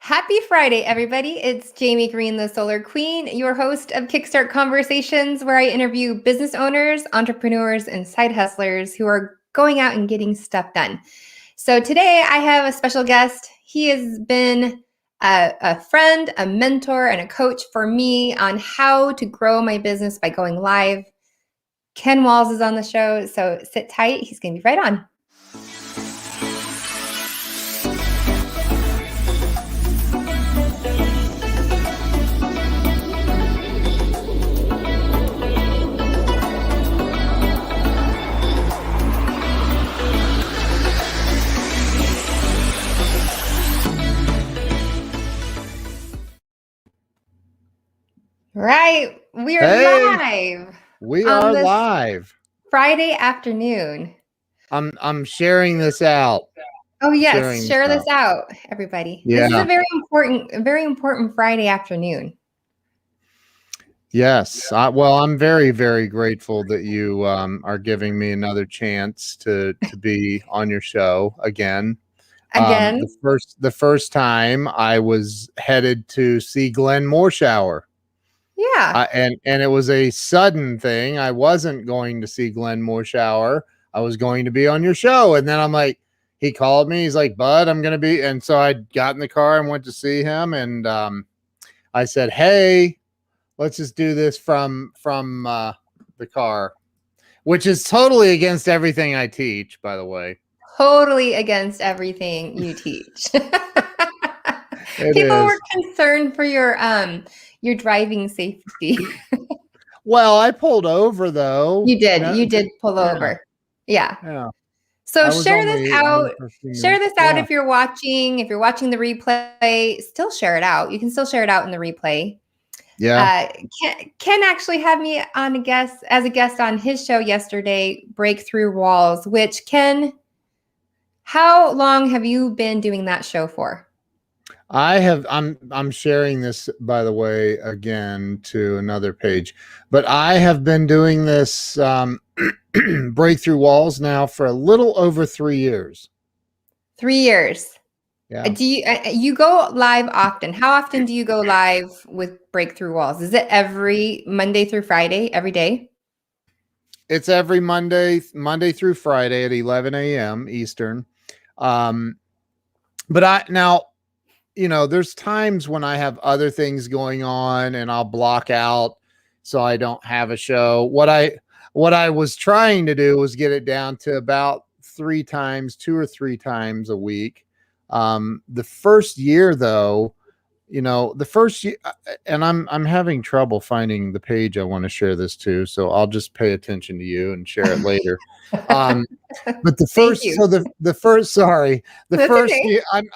Happy Friday, everybody. It's Jamie Green, the Solar Queen, your host of Kickstart Conversations, where I interview business owners, entrepreneurs, and side hustlers who are going out and getting stuff done. So today I have a special guest. He has been a friend, a mentor, and a coach for me on how to grow my business by going live. Ken Walls is on the show, so sit tight. He's going to be right on. Right. We are live. We are live. Friday afternoon. I'm sharing this out. Oh yes, share this out, everybody. Yeah. This is a very important Friday afternoon. Yes. Well, I'm very, very grateful that you are giving me another chance to be on your show again. The first time I was headed to see Glenn Morshower. Yeah. And it was a sudden thing. I wasn't going to see Glenn Morshower. I was going to be on your show. And then I'm like, he called me. He's like, Bud, I'm going to be. And so I got in the car and went to see him. And I said, hey, let's just do this from the car, which is totally against everything I teach, by the way. Totally against everything you teach. People were concerned for your driving safety. Well, I pulled over though. You did. You did pull over. Yeah. So share this out. Share this out if you're watching. If you're watching the replay, still share it out. You can still share it out in the replay. Yeah. Ken actually had me on as a guest on his show yesterday, Breakthrough Walls. Which Ken, how long have you been doing that show for? I'm sharing this, by the way, again to another page, but I have been doing this Breakthrough Walls now for a little over 3 years. 3 years. Yeah. Do you go live often? How often do you go live with Breakthrough Walls? Is it every Monday through Friday, every day? It's every Monday through Friday at 11 a.m. Eastern. But there's times when I have other things going on and I'll block out so I don't have a show. What I was trying to do was get it down to about 2 or 3 times a week. The first year though, the first year, and I'm having trouble finding the page I want to share this to, so I'll just pay attention to you and share it later. But the first, year,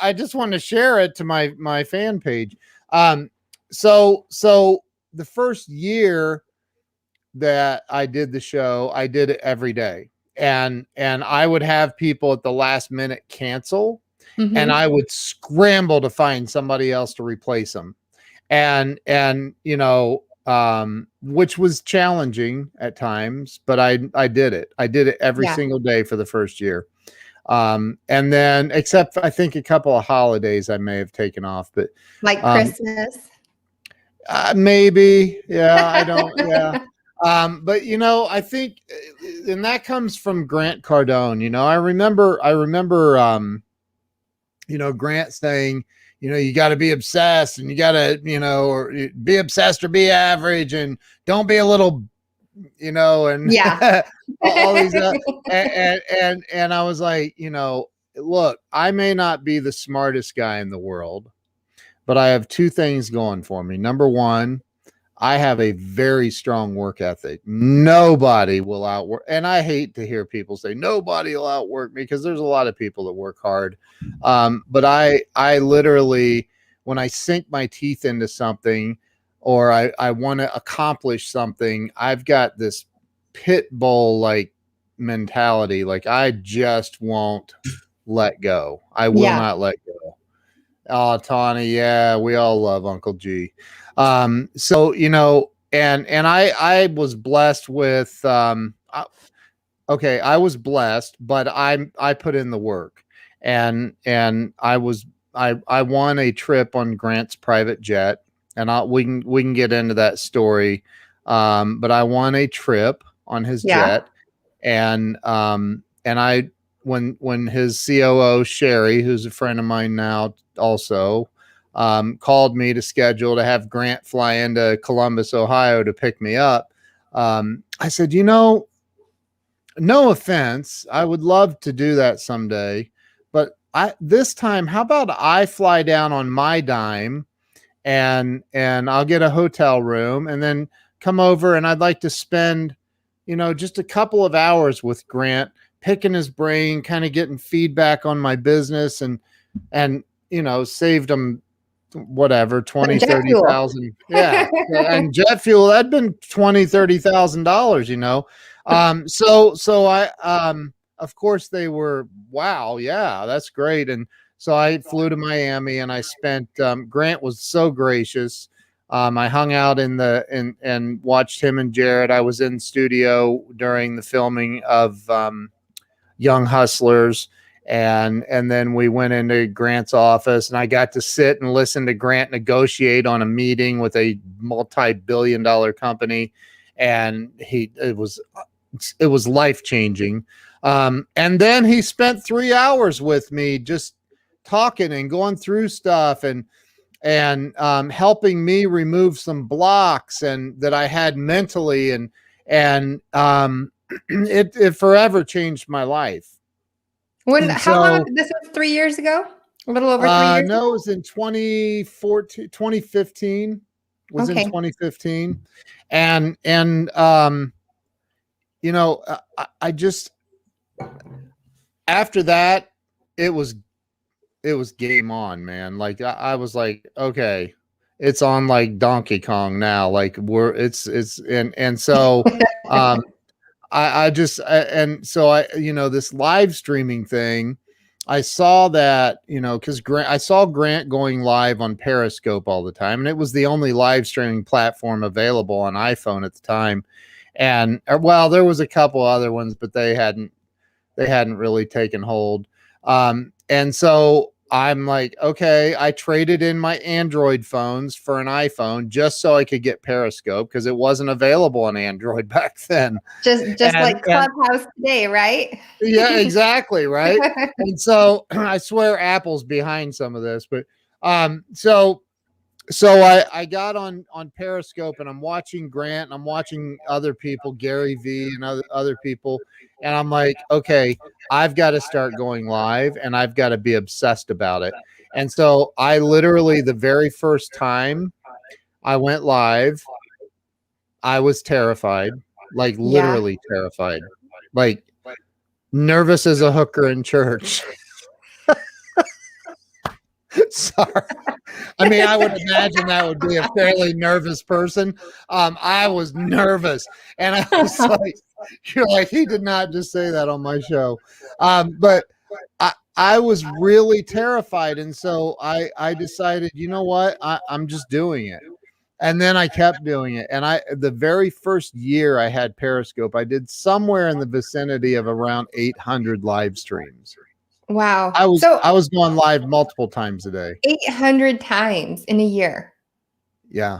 I just want to share it to my fan page. So the first year that I did the show, I did it every day, and I would have people at the last minute cancel. Mm-hmm. And I would scramble to find somebody else to replace them. And which was challenging at times, but I did it. I did it every single day for the first year. And then, except I think a couple of holidays I may have taken off, but like Christmas. Maybe. Yeah, I don't. Yeah. But I think, and that comes from Grant Cardone. I remember Grant saying, you got to be obsessed and you got to, or be obsessed or be average and don't be a little, and all these, and I was like, look, I may not be the smartest guy in the world, but I have 2 things going for me. Number one, I have a very strong work ethic. Nobody will outwork. And I hate to hear people say nobody will outwork me, because there's a lot of people that work hard. But I literally, when I sink my teeth into something or I want to accomplish something, I've got this pit bull like mentality. Like I just won't let go. I will not let go. Oh, Tawny. Yeah. We all love Uncle G. So, and I was blessed with, I was blessed, but I put in the work and I was I won a trip on Grant's private jet, and we can get into that story. But I won a trip on his jet, and I when his COO Sherry, who's a friend of mine now, also called me to schedule to have Grant fly into Columbus, Ohio, to pick me up. I said, no offense, I would love to do that someday, but this time, how about I fly down on my dime, and I'll get a hotel room and then come over, and I'd like to spend, just a couple of hours with Grant, picking his brain, kind of getting feedback on my business, and saved him whatever, 20, 30,000. Yeah. And jet fuel, that'd been $20,000, So I, of course they were, wow, yeah, that's great. And so I flew to Miami, and I spent, Grant was so gracious. I hung out and watched him and Jared. I was in studio during the filming of, Young Hustlers. And then we went into Grant's office, and I got to sit and listen to Grant negotiate on a meeting with a multi-billion-dollar company. And it was life-changing. And then he spent 3 hours with me just talking and going through stuff, and helping me remove some blocks and that I had mentally, and it forever changed my life. How long? This was 3 years ago? A little over 3 years? No, it was in 2015. Was in 2015. And I just, after that, it was game on, man. Like I was like, okay, it's on like Donkey Kong now. Like so this live streaming thing, I saw that, because I saw Grant going live on Periscope all the time, and it was the only live streaming platform available on iPhone at the time. And well, there was a couple other ones, but they hadn't really taken hold. And so I'm like, okay, I traded in my Android phones for an iPhone just so I could get Periscope, because it wasn't available on Android back then. Just like Clubhouse today, right? Yeah, exactly. Right. And so I swear Apple's behind some of this, but so I got on Periscope, and I'm watching Grant, and I'm watching other people, Gary V and other people. And I'm like, okay, I've got to start going live, and I've got to be obsessed about it. And so I literally, the very first time I went live, I was terrified, like literally terrified, like nervous as a hooker in church. Sorry. I mean, I would imagine that would be a fairly nervous person. I was nervous, and I was like, you're like, he did not just say that on my show. But I was really terrified. And so I decided, you know what, I'm just doing it. And then I kept doing it. And the very first year I had Periscope, I did somewhere in the vicinity of around 800 live streams. Wow. I was going live multiple times a day. 800 times in a year. Yeah.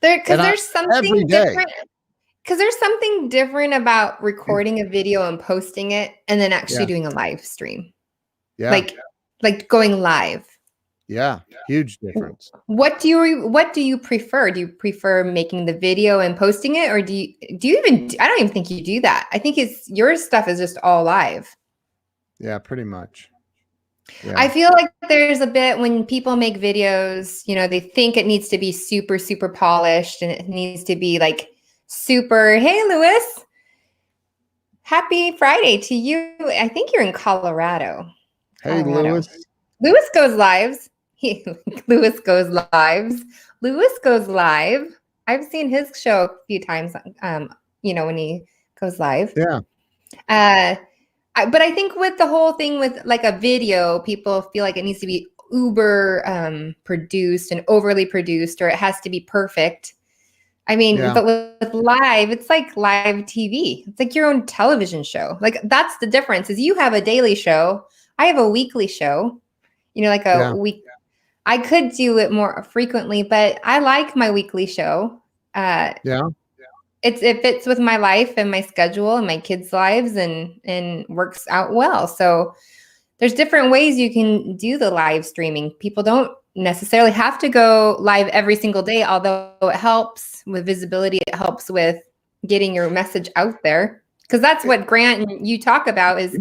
There's something different. Because there's something different about recording a video and posting it, and then actually doing a live stream. Yeah. Like going live. Yeah. Huge difference. What do you prefer? Do you prefer making the video and posting it, or do you even? I don't even think you do that. I think your stuff is just all live. Yeah, pretty much. Yeah. I feel like there's a bit when people make videos, they think it needs to be super, super polished, and it needs to be like super, hey, Lewis, happy Friday to you. I think you're in Colorado. Hey, Lewis. Lewis goes lives. Lewis goes lives. Lewis goes live. I've seen his show a few times, when he goes live. Yeah. But I think with the whole thing with like a video, people feel like it needs to be uber produced and overly produced, or it has to be perfect. I mean, but with live, it's like live TV. It's like your own television show. Like that's the difference, is you have a daily show. I have a weekly show. like a week. I could do it more frequently, but I like my weekly show. It fits with my life and my schedule and my kids' lives and works out well. So there's different ways you can do the live streaming. People don't necessarily have to go live every single day, although it helps with visibility. It helps with getting your message out there. Because that's what Grant and you talk about is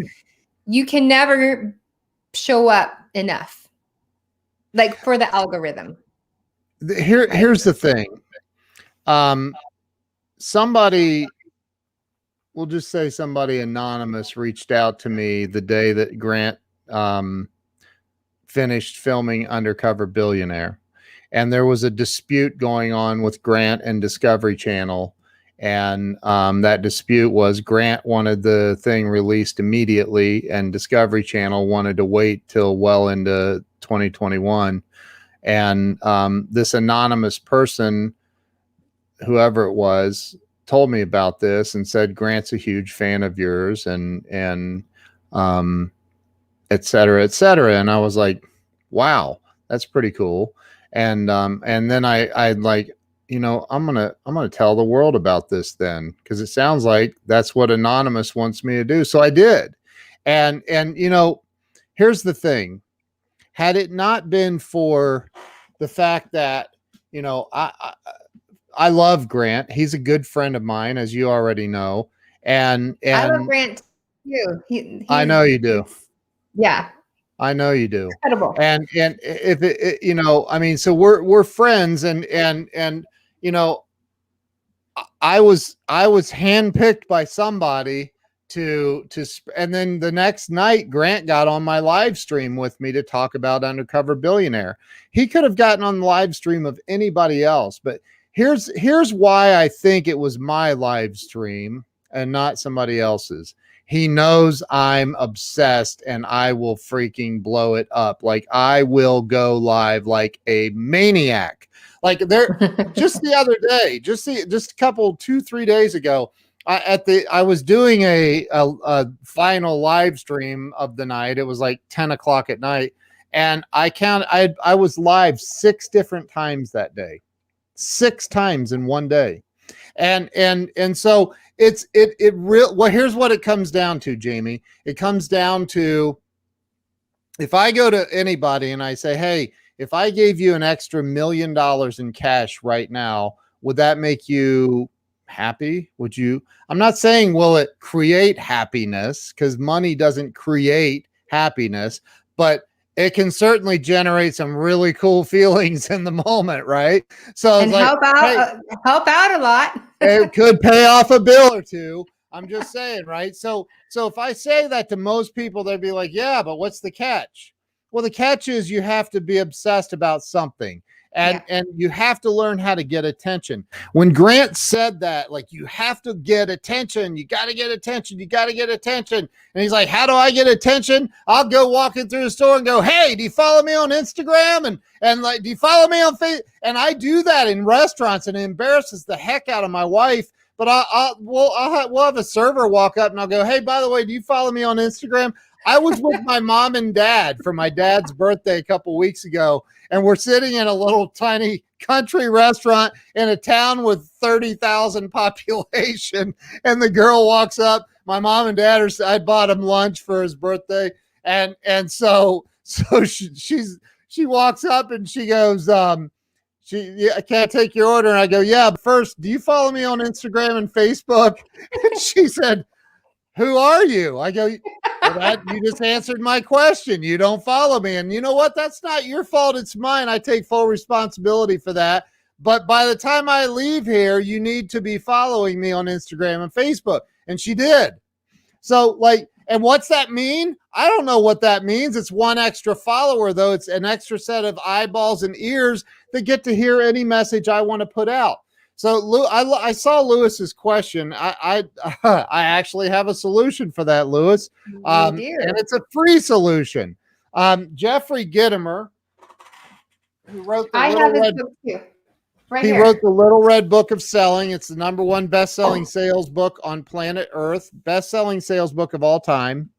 you can never show up enough, like for the algorithm. Here's the thing. Somebody, we'll just say somebody anonymous reached out to me the day that Grant finished filming Undercover Billionaire. And there was a dispute going on with Grant and Discovery Channel. And that dispute was Grant wanted the thing released immediately and Discovery Channel wanted to wait till well into 2021. And this anonymous person, whoever it was, told me about this and said Grant's a huge fan of yours and et cetera, et cetera. And I was like, wow, that's pretty cool. And then I like, I'm gonna tell the world about this then, because it sounds like that's what Anonymous wants me to do. So I did. And here's the thing. Had it not been for the fact that, I love Grant. He's a good friend of mine, as you already know. And I love Grant too. I know you do. Yeah. I know you do. Incredible. And if it, so we're friends and I was handpicked by somebody and then the next night Grant got on my live stream with me to talk about Undercover Billionaire. He could have gotten on the live stream of anybody else, but here's why I think it was my live stream and not somebody else's. He knows I'm obsessed and I will freaking blow it up. Like I will go live like a maniac. Like just the other day, just a couple 2-3 days ago, I was doing a final live stream of the night. It was like 10 o'clock at night. And I was live 6 different times that day, 6 times in one day. And so here's what it comes down to, Jamie. It comes down to, if I go to anybody and I say, hey, if I gave you an extra $1 million in cash right now, would that make you happy? Would you? I'm not saying will it create happiness, because money doesn't create happiness, but it can certainly generate some really cool feelings in the moment, right? So and help out a lot. It could pay off a bill or two. I'm just saying, right? So if I say that to most people, they'd be like, yeah, but what's the catch? Well, the catch is you have to be obsessed about something. And you have to learn how to get attention. When Grant said that, like, you have to get attention, you got to get attention, you got to get attention. And he's like, how do I get attention? I'll go walking through the store and go, hey, do you follow me on Instagram? And like, do you follow me on Facebook? And I do that in restaurants, and it embarrasses the heck out of my wife. But we'll have a server walk up and I'll go, hey, by the way, do you follow me on Instagram? I was with my mom and dad for my dad's birthday a couple weeks ago, and we're sitting in a little tiny country restaurant in a town with 30,000 population. And the girl walks up. My mom and dad I bought him lunch for his birthday. And so she walks up and she goes, I can't take your order. And I go, yeah, but first, do you follow me on Instagram and Facebook? And she said, who are you? I go, well, you just answered my question. You don't follow me. And you know what? That's not your fault. It's mine. I take full responsibility for that. But by the time I leave here, you need to be following me on Instagram and Facebook. And she did. So like, and what's that mean? I don't know what that means. It's one extra follower, though. It's an extra set of eyeballs and ears that get to hear any message I want to put out. So I saw Lewis's question. I actually have a solution for that, Lewis. And it's a free solution. Jeffrey Gitomer, who wrote the wrote the Little Red Book of Selling. It's the #1 best-selling sales book on planet Earth, best-selling sales book of all time.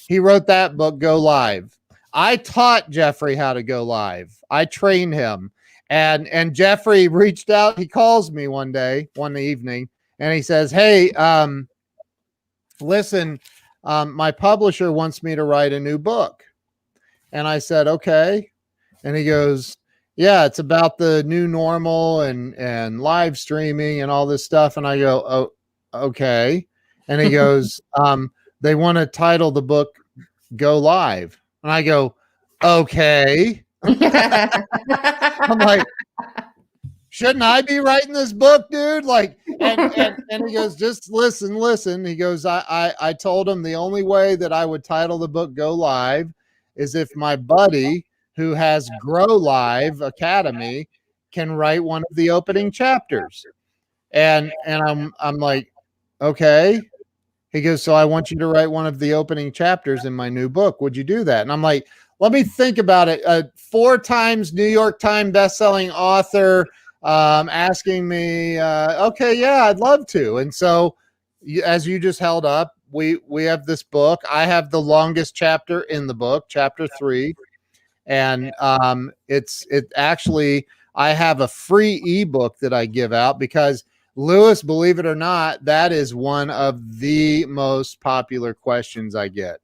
He wrote that book, Go Live. I taught Jeffrey how to go live. I trained him. And Jeffrey reached out. He calls me one evening, and he says, "Hey, listen, my publisher wants me to write a new book." And I said, "Okay." And he goes, "Yeah, it's about the new normal and live streaming and all this stuff." And I go, "Oh, okay." And he goes, "They want to title the book Go Live." And I go, "Okay." I'm like, "Shouldn't I be writing this book, dude?" Like, and he goes, "Just listen." He goes, I told him the only way that I would title the book Go Live is if my buddy who has GrOw Live Academy can write one of the opening chapters. And I'm like, "Okay." He goes, "So I want you to write one of the opening chapters in my new book. Would you do that?" And I'm like, "Let me think about it." 4 times New York Times bestselling author, asking me, "Okay, yeah, I'd love to." And so, as you just held up, we have this book. I have the longest chapter in the book, chapter 3, and it actually, I have a free ebook that I give out because, Lewis, believe it or not, that is one of the most popular questions I get.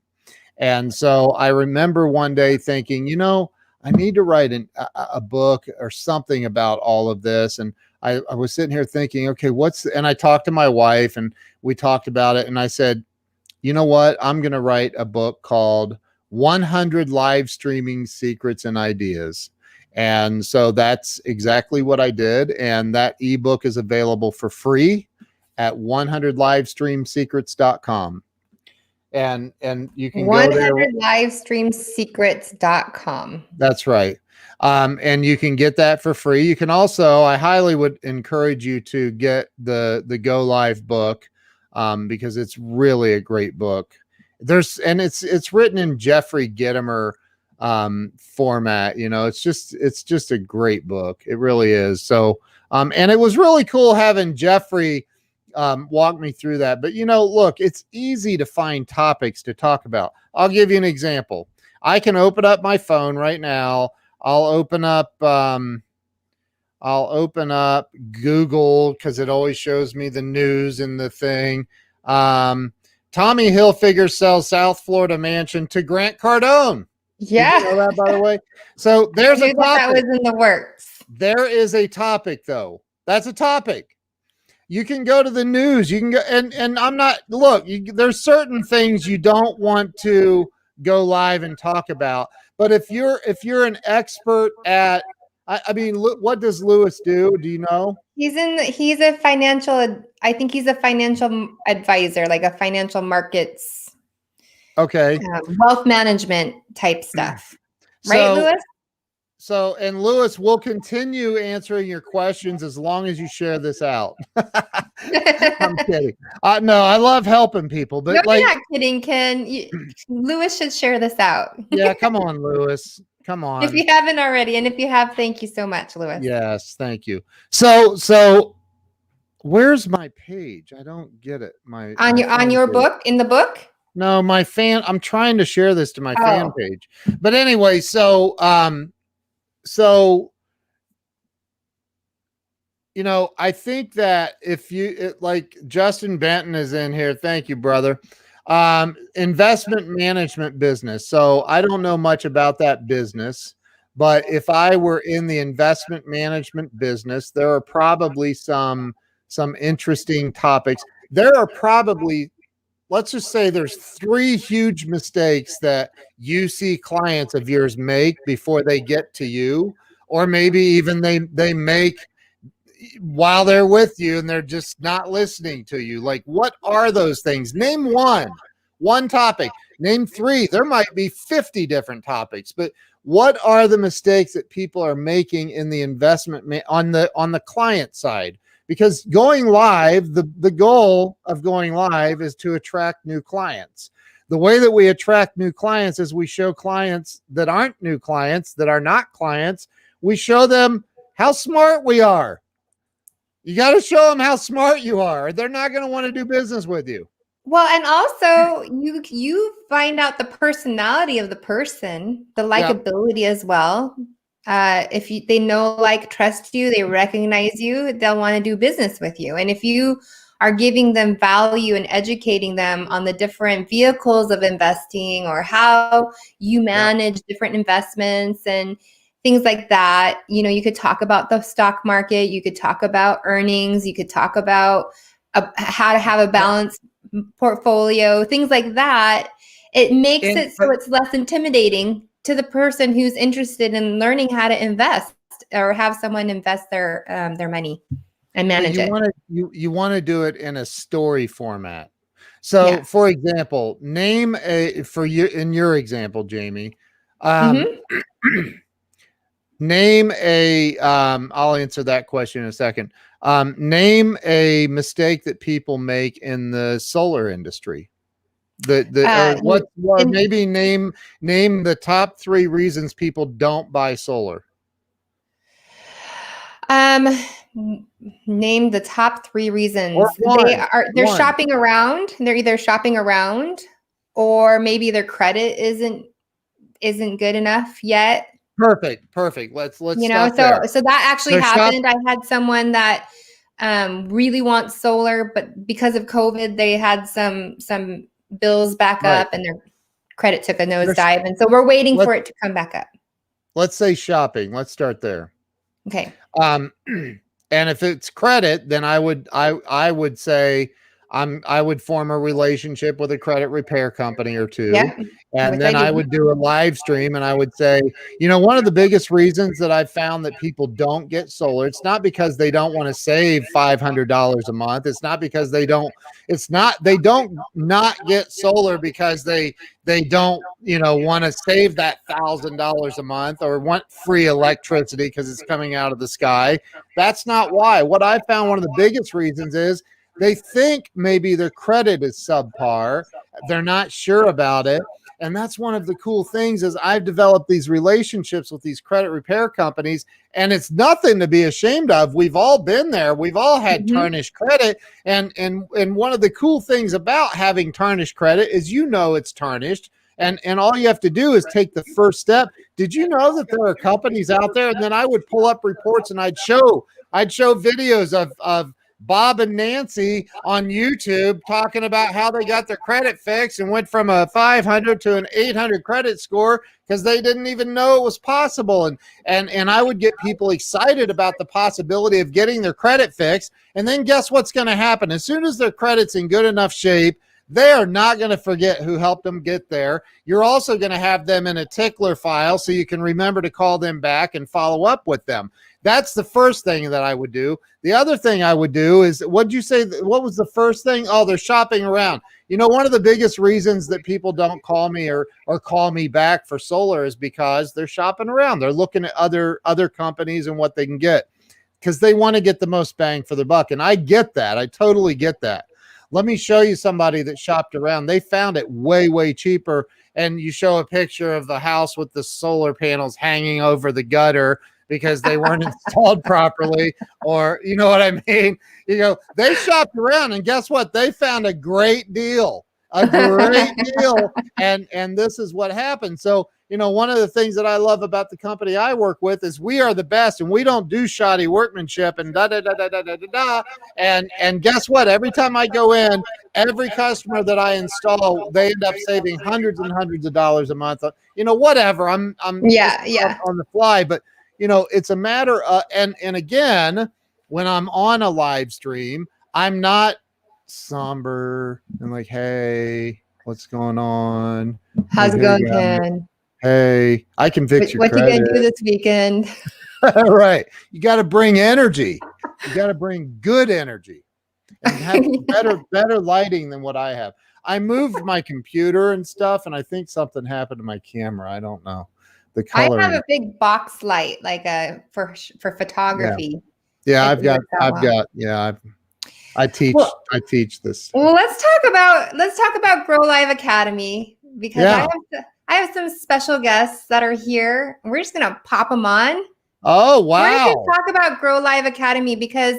And so I remember one day thinking, I need to write a book or something about all of this. And I was sitting here thinking, okay, and I talked to my wife and we talked about it. And I said, "You know what? I'm going to write a book called 100 Live Streaming Secrets and Ideas." And so that's exactly what I did. And that ebook is available for free at 100livestreamsecrets.com. And you can go there. 100livestreamsecrets.com. That's right. And you can get that for free. You can also, I highly would encourage you to get the Go Live book, because it's really a great book. It's written in Jeffrey Gitomer format. It's just a great book. It really is. So, and it was really cool having Jeffrey walk me through that. But look, it's easy to find topics to talk about. I'll give you an example. I can open up my phone right now. I'll open up Google because it always shows me the news and the thing. Tommy Hilfiger sells South Florida mansion to Grant Cardone. Yeah. Did you know that, by the way? So there's a topic. That was in the works. There is a topic, though. That's a topic. You can go to the news. You can go, and I'm not, look, there's certain things you don't want to go live and talk about. But if you're an expert at, I mean, what does Lewis do? Do you know? He's a financial, I think he's a financial advisor, like a financial markets, okay, wealth management type stuff. Right, Lewis? So, and Lewis will continue answering your questions as long as you share this out. I'm kidding. No, I love helping people, but no, you're not kidding, Ken. Lewis should share this out. Yeah, come on, Lewis. Come on. If you haven't already, and if you have, thank you so much, Lewis. Yes, thank you. So where's my page? I don't get it. On your book, in the book? No, I'm trying to share this to my fan page. But anyway, so I think that if like Justin Benton is in here, thank you, brother. Investment management business. So I don't know much about that business, but if I were in the investment management business, there are probably some interesting topics. There are probably, let's just say there's 3 huge mistakes that you see clients of yours make before they get to you, or maybe even they make while they're with you and they're just not listening to you. Like, what are those things? Name one topic. Name 3. There might be 50 different topics, but what are the mistakes that people are making in the investment on the client side? Because going live, the goal of going live is to attract new clients. The way that we attract new clients is we show clients that aren't new clients, that are not clients, we show them how smart we are. You got to show them how smart you are. They're not going to want to do business with you. Well, and also you find out the personality of the person, the Yeah, likability as well. If they know, like, trust you, they recognize you, they'll want to do business with you. And if you are giving them value and educating them on the different vehicles of investing or how you yeah, manage different investments and things like that, you could talk about the stock market, you could talk about earnings, you could talk about how to have a yeah. balanced portfolio, things like that. It makes And it so it's less intimidating to the person who's interested in learning how to invest or have someone invest their money and but manage it. you want to do it in a story format. So, Yeah. for example, name a for you in your example, Jamie. Um, Hmm. name a. I'll answer that question in a second. Name a mistake that people make in the solar industry. The or what or In, maybe name the top 3 reasons people don't buy solar. um, name the top three Or reasons one. they're One. shopping around. They're either shopping around, or maybe their credit isn't good enough yet. Perfect. Perfect. Let's You know, stop so there. so that actually They're shop happened. I had someone that really wants solar, but because of COVID, they had some bills back right. up and their credit took a They're sh- nosedive. And so we're waiting let for it to come back up. let's say shopping. Let's start there. Okay. Um, and if it's credit, then I would say I would form a relationship with a credit repair company or two, Yeah. and Which I then I do. would do a live stream and I would say, one of the biggest reasons that I've found that people don't get solar, it's not because they don't want to save $500 a month. It's not because they don't not get solar because they don't want to save that $1,000 a month or want free electricity because it's coming out of the sky. That's not why. What I found one of the biggest reasons is they think maybe their credit is subpar. They're not sure about it. And that's one of the cool things is I've developed these relationships with these credit repair companies, and it's nothing to be ashamed of. We've all been there. We've all had Mhm. tarnished credit. And one of the cool things about having tarnished credit is it's tarnished. And all you have to do is take the first step. Did you know that there are companies out there? And then I would pull up reports and I'd show videos of Bob and Nancy on YouTube talking about how they got their credit fixed and went from a 500 to an 800 credit score because they didn't even know it was possible. And I would get people excited about the possibility of getting their credit fixed. And then guess what's going to happen? As soon as their credit's in good enough shape, they are not going to forget who helped them get there. You're also going to have them in a tickler file so you can remember to call them back and follow up with them. That's the first thing that I would do. The other thing I would do is, what'd you say? What was the first thing? Oh, they're shopping around. One of the biggest reasons that people don't call me or call me back for solar is because they're shopping around. They're looking at other companies and what they can get because they want to get the most bang for their buck. And I get that. I totally get that. Let me show you somebody that shopped around. They found it way, way cheaper. And you show a picture of the house with the solar panels hanging over the gutter because they weren't installed properly, or you know what I mean? They shopped around and guess what? They found a great deal. A great deal. And this is what happened. So, one of the things that I love about the company I work with is we are the best and we don't do shoddy workmanship and da da da da da da da da. And guess what? Every time I go in, every customer that I install, they end up saving hundreds and hundreds of dollars a month. Whatever. I'm just Yeah, yeah. on the fly, but it's a matter of, and again, when I'm on a live stream, I'm not somber and like, hey, what's going on? Like, How's it hey going, guys, Ken? hey, I can What, fix your what you credit. gonna do this weekend? Right. You got to bring energy. You got to bring good energy and have better lighting than what I have. I moved my computer and stuff, and I think something happened to my camera. I don't know. The I have coloring. a big box light, like for Yeah. photography. Yeah, It works out well. I teach Well, I teach this stuff. well, let's talk about Grow Live Academy because Yeah. I have some special guests that are here. We're just gonna pop them on. Oh, We're just wow. gonna talk about Grow Live Academy because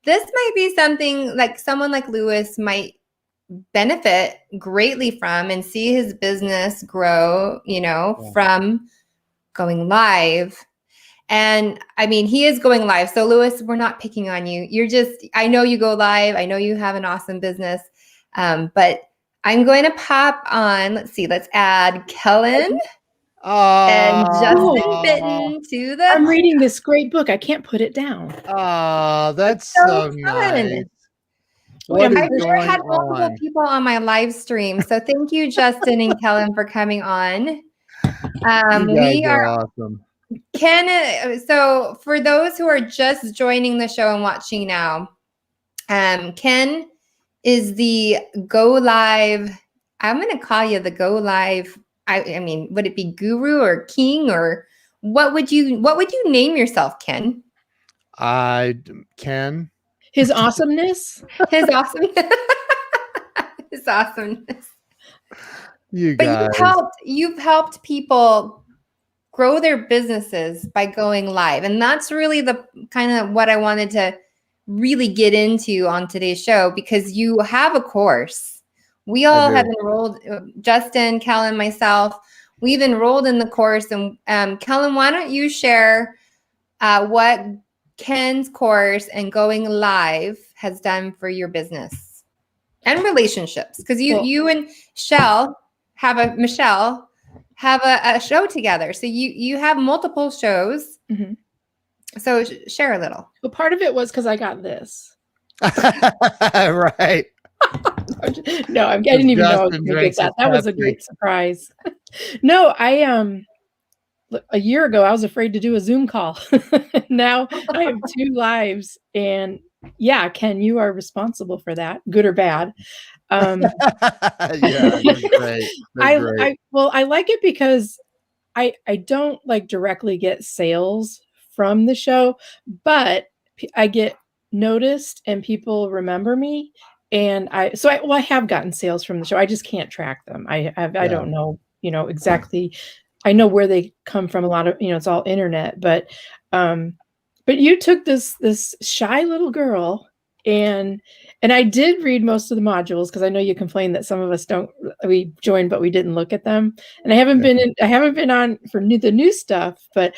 this might be something like someone like Lewis might benefit greatly from and see his business grow, from going live. And I mean, he is going live. So Louis, we're not picking on you. I know you go live. I know you have an awesome business. But I'm going to pop on, let's add Kellen and Justin Fitton to the. I'm reading this great book. I can't put it down. Oh, that's so nice. What is going on? I had multiple people on my live stream. So thank you, Justin and Kellen, for coming on. We are awesome. Ken, so for those who are just joining the show and watching now, Ken is the Go Live. I'm going to call you the Go Live. I mean, would it be guru or king, or what would you name yourself, Ken? Ken. His awesomeness. His awesomeness. His awesomeness. You guys. But you've helped people grow their businesses by going live. And that's really the kind of what I wanted to really get into on today's show, because you have a course. We all have enrolled, Justin, Kellen, myself, we've enrolled in the course. And Kellen, why don't you share what Ken's course and going live has done for your business and relationships? Because you and Michelle have a show together. So you have multiple shows. Mm-hmm. So share a little. Well, part of it was because I got this. Right. No, I didn't even know I was going to get that. That was a great surprise. No, a year ago, I was afraid to do a Zoom call. Now I have 2 lives, and yeah, Ken, you are responsible for that, good or bad. Yeah, that's great. I like it because I don't like directly get sales from the show, but I get noticed and people remember me. And I have gotten sales from the show. I just can't track them. I don't know, exactly. I know where they come from. A lot of, it's all internet, but you took this shy little girl, and I did read most of the modules, because I know you complained that some of us we joined, but we didn't look at them. And I haven't been on for the new stuff, but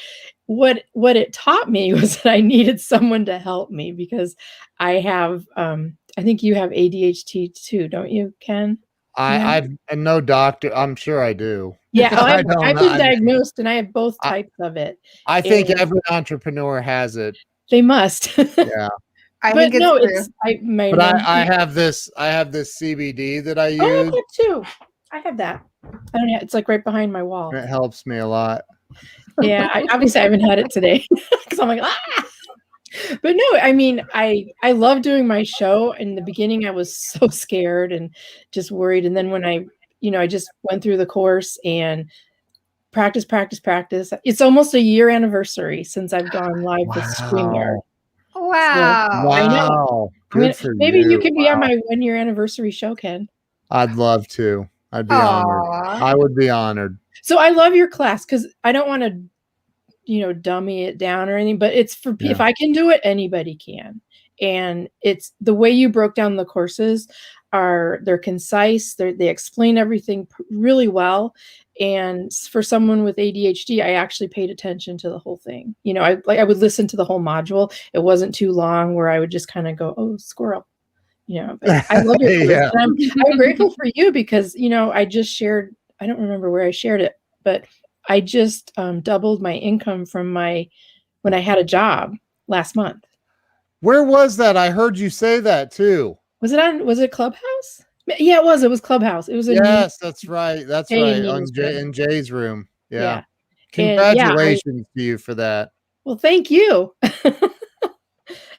what it taught me was that I needed someone to help me, because I have, I think you have ADHD too, don't you, Ken? I'm no doctor. I'm sure I do. Yeah, I've been diagnosed, and I have both types of it. I think every entrepreneur has it. They must. Yeah. I think it's true. I have this CBD that I use. Oh, I have too. I have that. I don't have, it's like right behind my wall. It helps me a lot. Yeah, obviously I haven't had it today, because I'm like, ah. But no, I mean, I love doing my show. In the beginning, I was so scared and just worried. And then when I just went through the course and practice. It's almost a year anniversary since I've gone live with StreamYard. Wow. So, I know. Good for maybe you can be on my 1-year anniversary show, Ken. I'd love to. I'd be honored. I would be honored. So I love your class, because I don't want to dummy it down or anything, but it's for if I can do it, anybody can. And it's the way you broke down the courses they're concise. They explain everything really well. And for someone with ADHD, I actually paid attention to the whole thing. I would listen to the whole module. It wasn't too long where I would just kind of go, oh, squirrel. But I love your course. I'm grateful for you, because, I just shared, I don't remember where I shared it, but I just doubled my income from when I had a job last month. Where was that? I heard you say that too. Was it Clubhouse? Yeah, it was. It was Clubhouse. It was that's right. That's right. In Jay's room. Yeah. Congratulations to you for that. Well, thank you.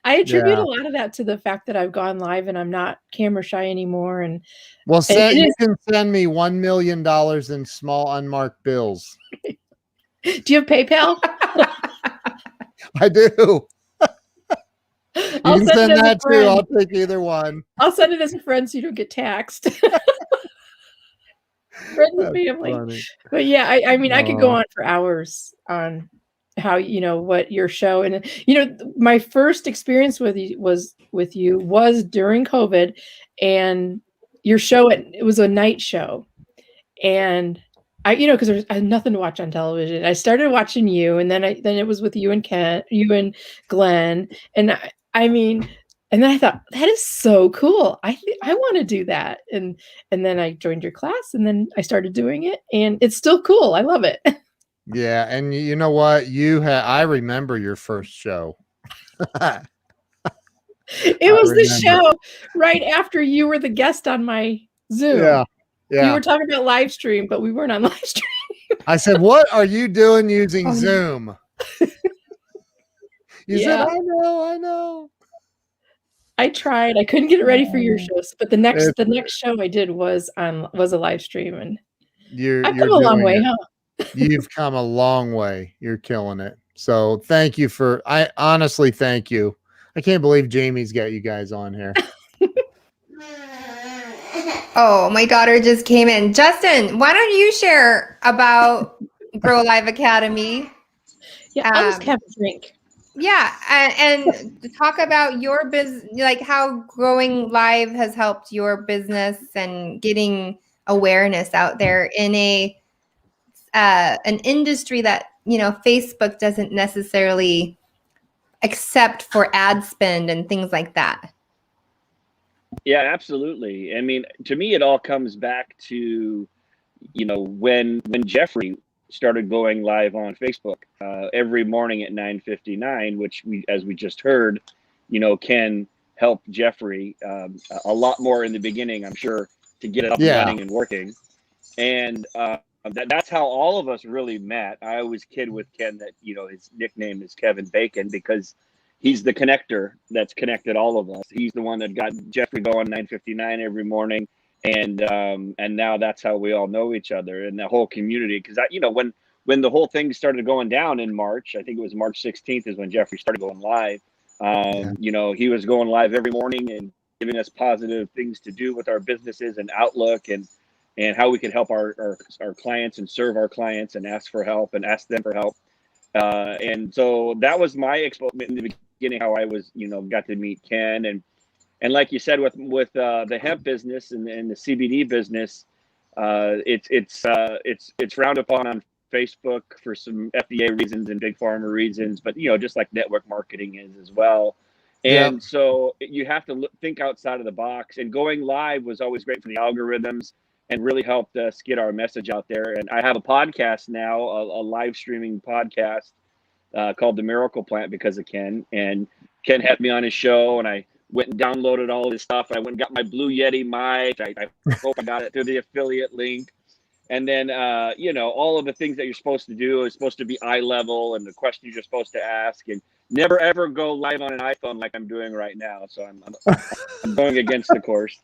I attribute a lot of that to the fact that I've gone live and I'm not camera shy anymore. And you can send me $1 million in small unmarked bills. Do you have PayPal? I do. You can send that too. I'll take either one. I'll send it as a friend so you don't get taxed. Friends and family. Funny. But yeah, I mean, I could go on for hours on how what your show, and my first experience with you was during COVID, and your show, it was a night show. And because I had nothing to watch on television. I started watching you, and then it was with you and Glenn. And and then I thought, that is so cool. I want to do that. And then I joined your class, and then I started doing it, and it's still cool. I love it. Yeah. And you know what? I remember your first show. It was the show right after you were the guest on my Zoom. Yeah. Yeah. You were talking about live stream, but we weren't on live stream. I said, what are you doing using Zoom? You said, I know. I tried. I couldn't get it ready for your shows, but the next show I did was a live stream, and I've come a long way, huh? You've come a long way. You're killing it. So thank you I honestly thank you. I can't believe Jamie's got you guys on here. Oh, my daughter just came in. Justin, why don't you share about GrOw Live Academy? Yeah, I'll just have a drink. Yeah, and talk about your business, like how growing live has helped your business and getting awareness out there in an industry that, Facebook doesn't necessarily accept for ad spend and things like that. Yeah, absolutely. I mean, to me, it all comes back to, when Jeffrey started going live on Facebook every morning at 9:59, which as we just heard, can help Jeffrey a lot more in the beginning, I'm sure, to get it up and running and working. And that's how all of us really met. I always kid with Ken that, his nickname is Kevin Bacon, because he's the connector that's connected all of us. He's the one that got Jeffrey going 9:59 every morning. And now that's how we all know each other and the whole community. Because when the whole thing started going down in March, I think it was March 16th is when Jeffrey started going live. He was going live every morning and giving us positive things to do with our businesses and outlook and how we could help our clients and serve our clients and ask for help and ask them for help. And so that was my exposure in the beginning, how I was, got to meet Ken. And like you said, with the hemp business and the CBD business, it's frowned upon on Facebook for some FDA reasons and big pharma reasons, but just like network marketing is as well. And so you have to think outside of the box. And going live was always great for the algorithms and really helped us get our message out there. And I have a podcast now, a live streaming podcast called The Miracle Plant because of Ken. And Ken had me on his show, and I went and downloaded all this stuff. I went and got my Blue Yeti mic. I hope I got it through the affiliate link. And then, all of the things that you're supposed to do is supposed to be eye level and the questions you're supposed to ask, and never, ever go live on an iPhone like I'm doing right now. So I'm going against the course.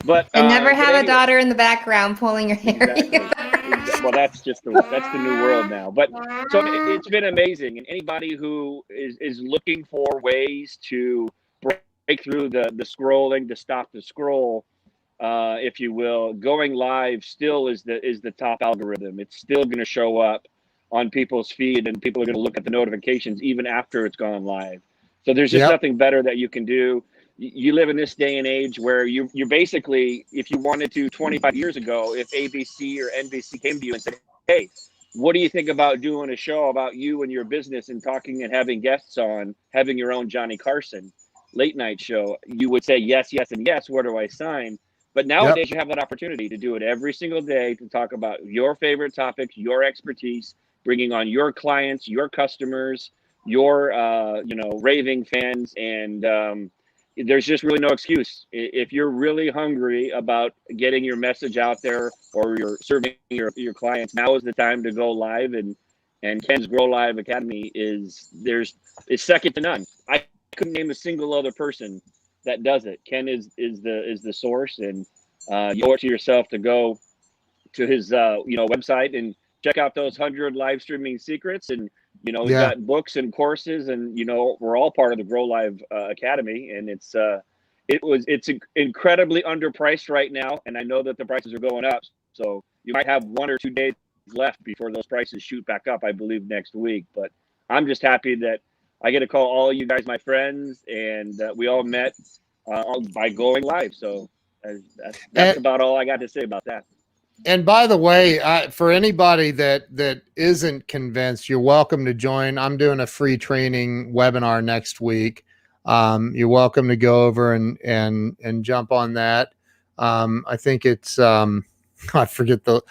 But and never have a daughter in the background pulling your hair. Exactly. Well, that's the new world now. But so it's been amazing. And anybody who is looking for ways to break through the scrolling, to stop the scroll, if you will, going live still is the top algorithm. It's still going to show up on people's feed, and people are going to look at the notifications even after it's gone live. So there's just nothing better that you can do. You live in this day and age where you're basically, if you wanted to 25 years ago, if ABC or NBC came to you and said, hey, what do you think about doing a show about you and your business and talking and having guests on, having your own Johnny Carson late night show, you would say yes, yes, and yes. Where do I sign? But nowadays you have that opportunity to do it every single day, to talk about your favorite topics, your expertise, bringing on your clients, your customers, your raving fans, and there's just really no excuse. If you're really hungry about getting your message out there, or you're serving your clients, now is the time to go live. And Ken's GrOw Live Academy is second to none. I couldn't name a single other person that does it. Ken is the source, and you owe it to yourself to go to his website and check out those 100 live streaming secrets. And we've got books and courses, and we're all part of the GrOw Live Academy, and it's incredibly underpriced right now, and I know that the prices are going up, so you might have 1 or 2 days left before those prices shoot back up, I believe next week. But I'm just happy that I get to call all you guys my friends, and we all met by going live. So That's about all I got to say about that. And by the way, for anybody that isn't convinced, you're welcome to join. I'm doing a free training webinar next week. You're welcome to go over and jump on that. I think it's I forget the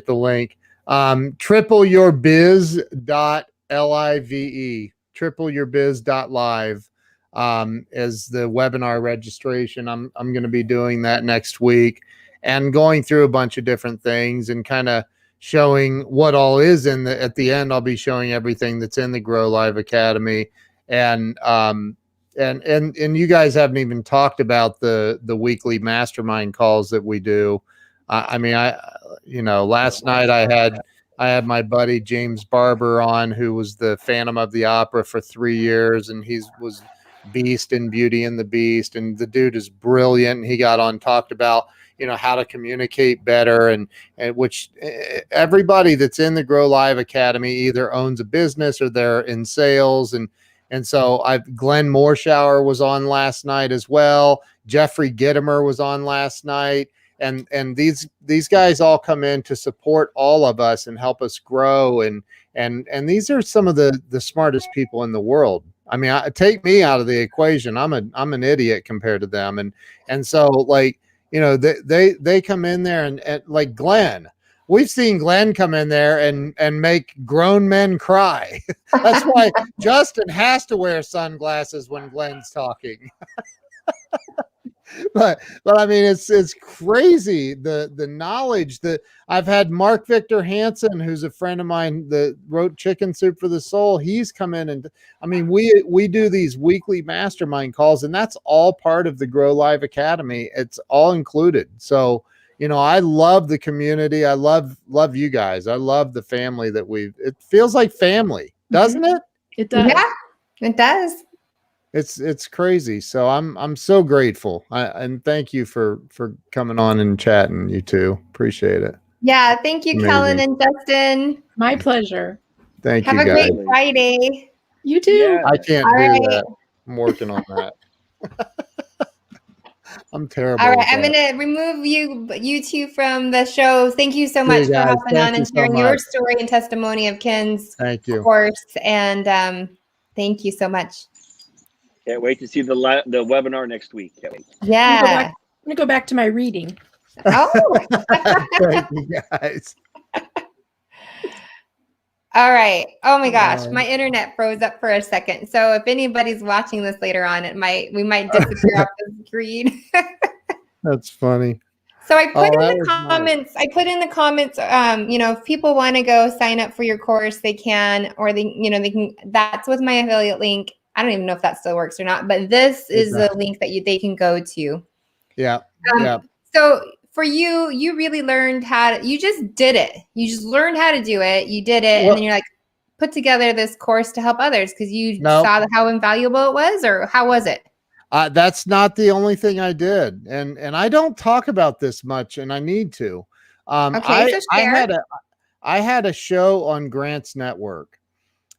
link. tripleyourbiz.live, tripleyourbiz.live as the webinar registration. I'm going to be doing that next week and going through a bunch of different things and kind of showing what all is in the, at the end, I'll be showing everything that's in the GrOw Live Academy. And you guys haven't even talked about the weekly mastermind calls that we do. Last night I had my buddy James Barber on, who was the Phantom of the Opera for 3 years, and was Beast in Beauty and the Beast, and the dude is brilliant. He got on, talked about how to communicate better, and which everybody that's in the GrOw Live Academy either owns a business or they're in sales, and so Glenn Morshower was on last night as well. Jeffrey Gittimer was on last night. And these guys all come in to support all of us and help us grow. And these are some of the smartest people in the world. I mean, take me out of the equation. I'm an idiot compared to them. And so they come in there and like Glenn, we've seen Glenn come in there and make grown men cry. That's why Justin has to wear sunglasses when Glenn's talking. But I mean, it's crazy the knowledge that I've had. Mark Victor Hansen, who's a friend of mine that wrote Chicken Soup for the Soul, he's come in, and I mean, we do these weekly mastermind calls, and that's all part of the GrOw Live Academy. It's all included. So I love the community. I love you guys. I love the family that it feels like family, doesn't it? It does. Yeah, it does. It's crazy. So I'm so grateful. And thank you for coming on and chatting, you two. Appreciate it. Yeah, thank you, Amazing. Kellen and Justin. My pleasure. Thank Have you, a guys. great Friday. You too. Yeah. I can't All do right. that. I'm working on that. I'm terrible. All right, at I'm that. gonna remove you two from the show. Thank you so See much you for guys. hopping Thank on you and so sharing your much. story and testimony of Ken's Thank you. course. And thank you so much. Can't wait to see the webinar next week. Can't wait. Yeah. I'm gonna go back to my reading. Oh. Thank you, guys. All right. Oh my gosh, All my internet froze up for a second. So if anybody's watching this later on, we might disappear off the screen. That's funny. So I put in that the was comments. nice. I put in the comments. If people want to go sign up for your course, they can, or they can. That's with my affiliate link. I don't even know if that still works or not, but this is the link that they can go to. Yeah. So for you, you really learned you just did it. You just learned how to do it. You did it. And then you're like, put together this course to help others because you saw how invaluable it was, or how was it? That's not the only thing I did. And I don't talk about this much, and I need to. Okay, so share. I had a show on Grant's network,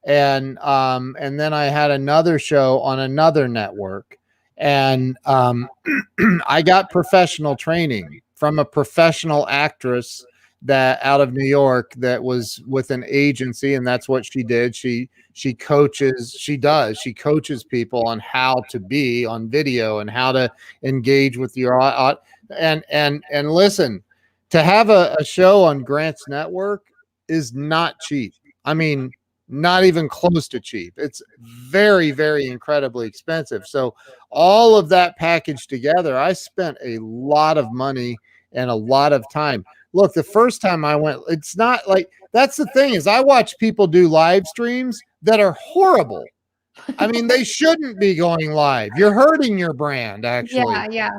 and then I had another show on another network, and I got professional training from a professional actress that out of New York that was with an agency, and that's what she did. She coaches people on how to be on video and how to engage with your and listen, to have a show on Grant's network is not cheap. I mean, not even close to cheap. It's very, very incredibly expensive. So all of that packaged together, I spent a lot of money and a lot of time. Look, the first time I went, it's not like, that's the thing, is I watch people do live streams that are horrible. I mean, they shouldn't be going live. You're hurting your brand, actually. Yeah.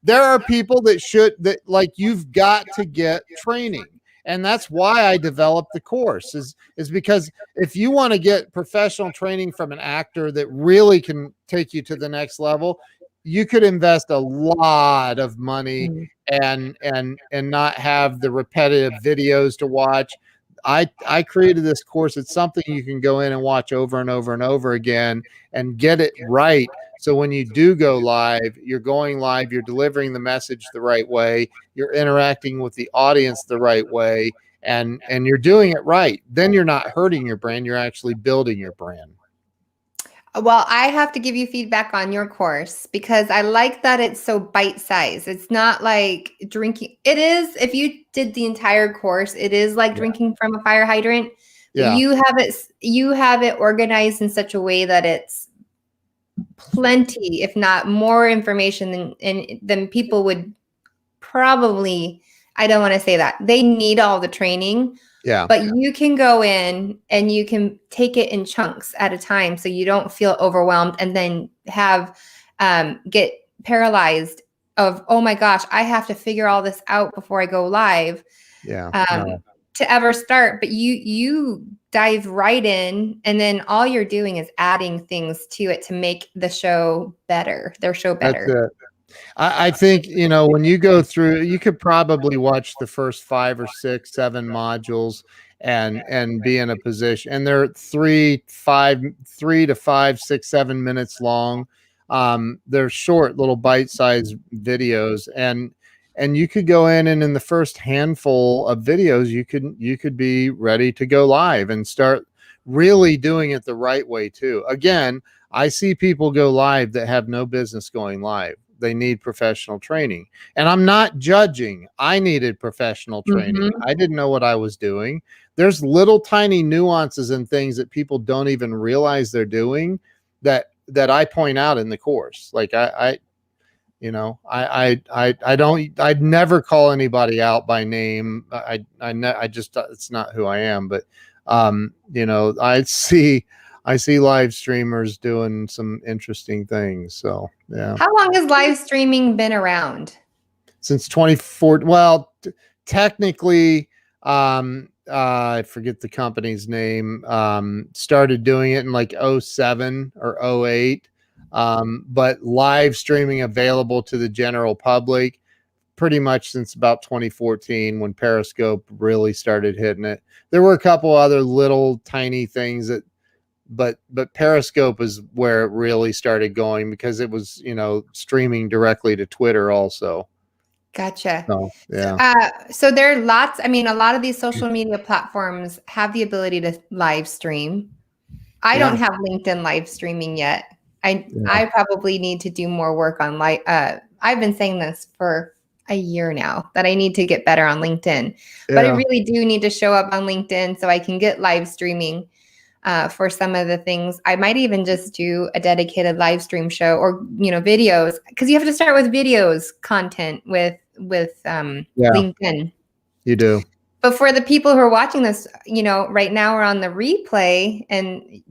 There are people that you've got to get training. And that's why I developed the course is because if you want to get professional training from an actor that really can take you to the next level, you could invest a lot of money and not have the repetitive videos to watch. I created this course. It's something you can go in and watch over and over and over again and get it right So when you do go live, you're going live, you're delivering the message the right way, you're interacting with the audience the right way, and you're doing it right. Then you're not hurting your brand, you're actually building your brand. Well, I have to give you feedback on your course because I like that it's so bite-sized. It's not like drinking. It is, if you did the entire course, it is like drinking from a fire hydrant. But you have it organized in such a way that it's plenty, if not more information than people would probably. I don't want to say that. They need all the training. Yeah. But you can go in and you can take it in chunks at a time so you don't feel overwhelmed and then get paralyzed of, oh my gosh, I have to figure all this out before I go live. To ever start. But you dive right in, and then all you're doing is adding things to it to make the show better, their show better. That's it. I think, when you go through, you could probably watch the first 5 or 6, 7 modules and be in a position, and they're 3 to 5, 6, 7 minutes long. They're short little bite-sized videos, and you could go in, and in the first handful of videos, you could be ready to go live and start really doing it the right way too. Again, I see people go live that have no business going live. They need professional training. And I'm not judging. I needed professional training. I didn't know what I was doing. There's little tiny nuances and things that people don't even realize they're doing that I point out in the course. Like I'd never call anybody out by name. I just, it's not who I am, but I see live streamers doing some interesting things. So, yeah. How long has live streaming been around? Since 2014. Well, technically, I forget the company's name, started doing it in like 07 or 08. But live streaming available to the general public pretty much since about 2014 when Periscope really started hitting it. There were a couple other little tiny things but Periscope is where it really started going because it was, streaming directly to Twitter also. Gotcha. So, yeah. So there are lots, a lot of these social media platforms have the ability to live stream. I don't have LinkedIn live streaming yet. I probably need to do more work on I've been saying this for a year now that I need to get better on LinkedIn, but I really do need to show up on LinkedIn so I can get live streaming for some of the things. I might even just do a dedicated live stream show or, videos, because you have to start with videos content with LinkedIn. You do. But for the people who are watching this, right now we're on the replay and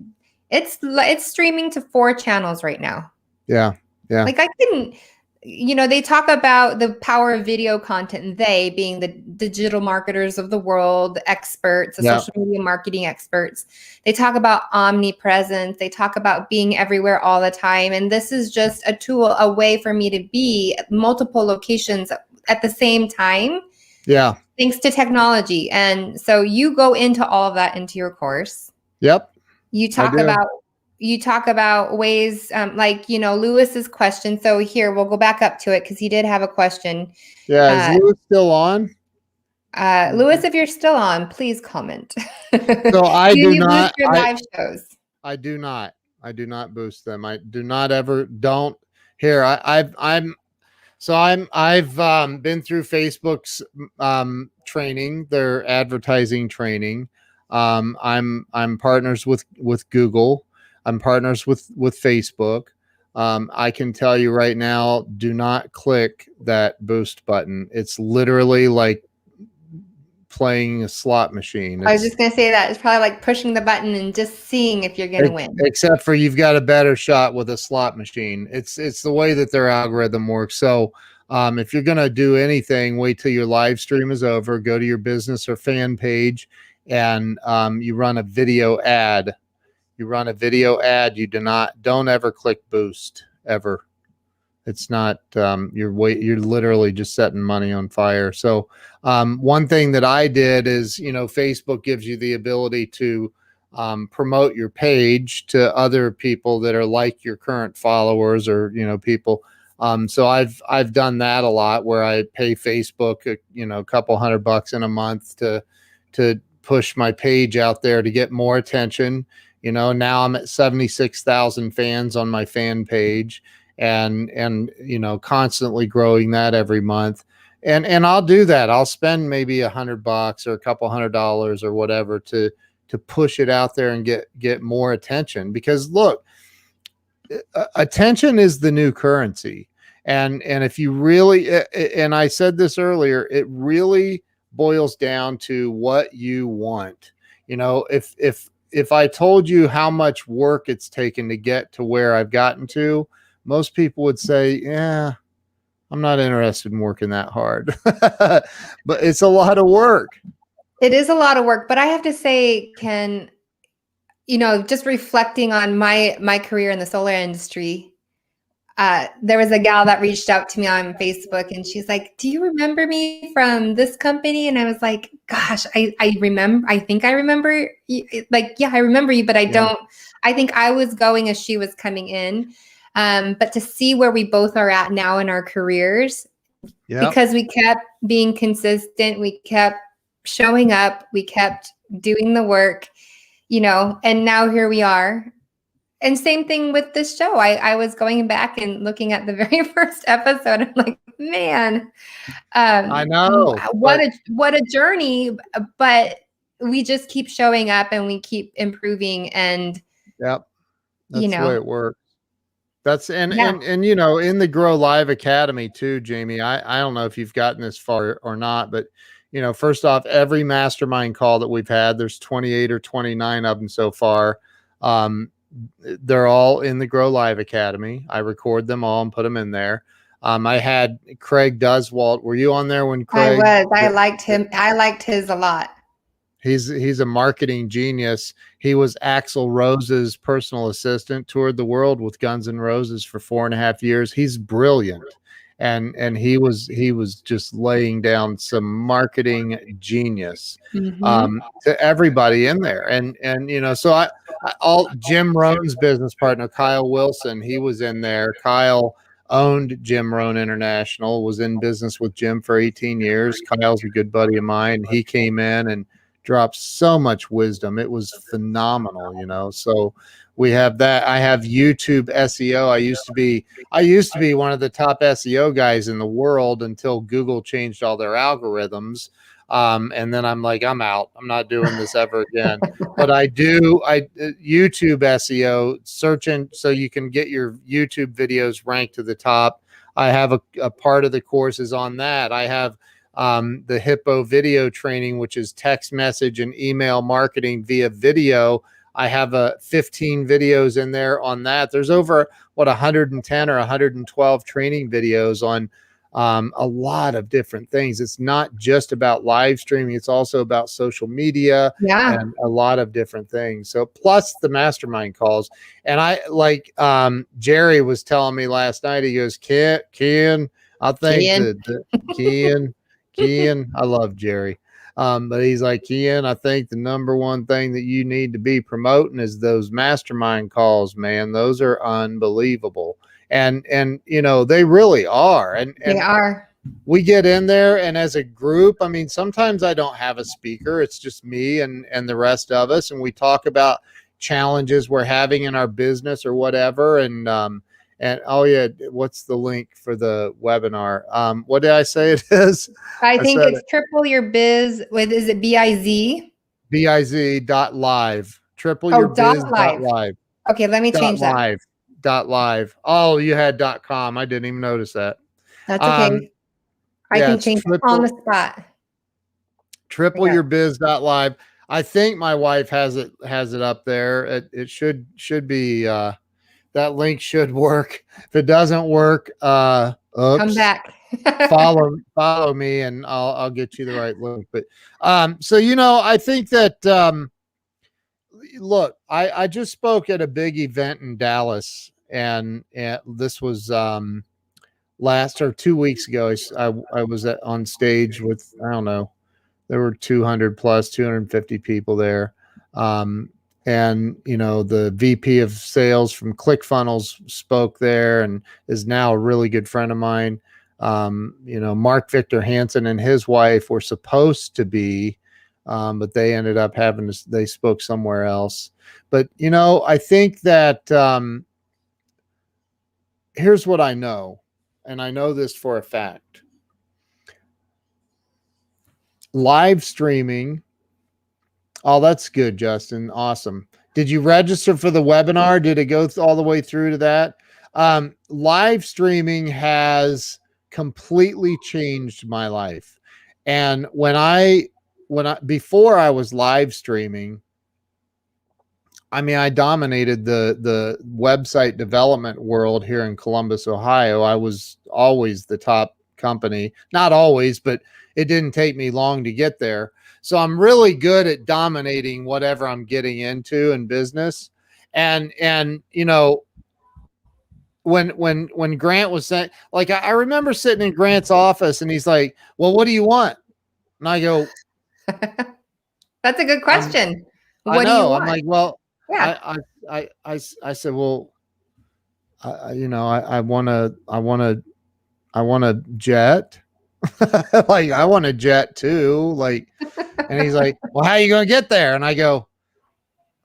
it's streaming to 4 channels right now. Yeah. Yeah. Like I couldn't, they talk about the power of video content, they being the digital marketers of the world, the experts, the social media marketing experts. They talk about omnipresence. They talk about being everywhere all the time. And this is just a tool, a way for me to be at multiple locations at the same time. Yeah. Thanks to technology. And so you go into all of that into your course. Yep. You talk about ways like, Lewis's question. So here, we'll go back up to it because he did have a question. Yeah. Is Lewis still on? Lewis, if you're still on, please comment. So I do not boost your live shows. I do not boost them. I do not ever don't here. I've been through Facebook's training, their advertising training. I'm partners with Google. I'm partners with Facebook. I can tell you right now, do not click that boost button. It's literally like playing a slot machine. I was just going to say that. It's probably like pushing the button and just seeing if you're going to win. Except for you've got a better shot with a slot machine. It's the way that their algorithm works. So if you're going to do anything, wait till your live stream is over, go to your business or fan page, and you run a video ad. You don't ever click boost ever. It's not, you're literally just setting money on fire. So one thing that I did is, Facebook gives you the ability to promote your page to other people that are like your current followers, or, you know, people. So I've done that a lot, where I pay Facebook, you know, a couple $100 in a month to push my page out there to get more attention. You know, now I'm at 76,000 fans on my fan page, and you know, constantly growing that every month. And I'll do that. I'll spend maybe $100 or a couple $100 or whatever to push it out there and get more attention, because look, attention is the new currency. And if you really, and I said this earlier, it really boils down to what you want. You know, if I told you how much work it's taken to get to where I've gotten to, most people would say, yeah, I'm not interested in working that hard. But it's a lot of work. It is a lot of work, but I have to say, Ken, you know, just reflecting on my career in the solar industry, there was a gal that reached out to me on Facebook, and she's like, "Do you remember me from this company?" And I was like, "Gosh, I remember. I think I remember. Like, yeah, I remember you, but I don't. I think I was going as she was coming in. But to see where we both are at now in our careers, because we kept being consistent, we kept showing up, we kept doing the work, you know, and now here we are." And same thing with this show. I was going back and looking at the very first episode. I'm like, man, I know what a journey. But we just keep showing up and we keep improving. And that's you know, the way it works. That's and you know, in the GrOw Live Academy too, Jamie, I don't know if you've gotten this far or not, but you know, first off, every mastermind call that we've had, there's 28 or 29 of them so far. They're all in the GrOw Live Academy. I record them all and put them in there. I had Craig Duswalt. Were you on there when Craig? I liked him. I liked his a lot. He's a marketing genius. He was Axl Rose's personal assistant, toured the world with Guns N' Roses for 4.5 years. He's brilliant. And he was just laying down some marketing genius to everybody in there. And you know, so all Jim Rohn's business partner, Kyle Wilson, he was in there. Kyle owned Jim Rohn International, was in business with Jim for 18 years. Kyle's a good buddy of mine. He came in and dropped so much wisdom. It was phenomenal, you know. So we have that. I have YouTube SEO. I used to be one of the top SEO guys in the world until Google changed all their algorithms. And then I'm like, I'm out. I'm not doing this ever again. But I YouTube SEO, searching so you can get your YouTube videos ranked to the top. I have a part of the courses on that. I have the Hippo video training, which is text message and email marketing via video. I have 15 videos in there on that. There's over 110 or 112 training videos on a lot of different things. It's not just about live streaming. It's also about social media and a lot of different things. So plus the mastermind calls. And I like Jerry was telling me last night, he goes, Ken, I think Ken, I love Jerry. But he's like, Ken, I think the number one thing that you need to be promoting is those mastermind calls, man. Those are unbelievable. And you know, they really are. And they are. We get in there, and as a group, I mean, sometimes I don't have a speaker. It's just me and the rest of us, and we talk about challenges we're having in our business or whatever. And oh yeah, what's the link for the webinar? What did I say it is? I think it's Triple Your Biz with, is it BIZ? BIZ.live. TripleYourBiz.live. Okay, let me change that. Live. Oh, you had .com. I didn't even notice that. That's okay. I can change it on the spot. TripleYourBiz.live. I think my wife has it up there. It should be that link should work. If it doesn't work, come back. follow me and I'll get you the right link. But so you know, I think that look, I just spoke at a big event in Dallas, and this was last or 2 weeks ago. I was on stage with, I don't know, there were 200 plus 250 people there. the VP of sales from ClickFunnels spoke there and is now a really good friend of mine. Mark Victor Hansen and his wife were supposed to be, but they ended up they spoke somewhere else. But, I think that here's what I know, and I know this for a fact. Live streaming. Oh, that's good, Justin. Awesome. Did you register for the webinar? Did it go all the way through to that? Live streaming has completely changed my life. And before I was live streaming, I dominated the website development world here in Columbus, Ohio. I was always the top company. Not always, but it didn't take me long to get there. So I'm really good at dominating whatever I'm getting into in business. And when Grant was saying, like, I remember sitting in Grant's office and he's like, well, what do you want? And I go, that's a good question. What do you want? I'm like, well, yeah. I said, well, I want a jet. Like, I want a jet too. Like, and he's like, well, how are you going to get there? And I go,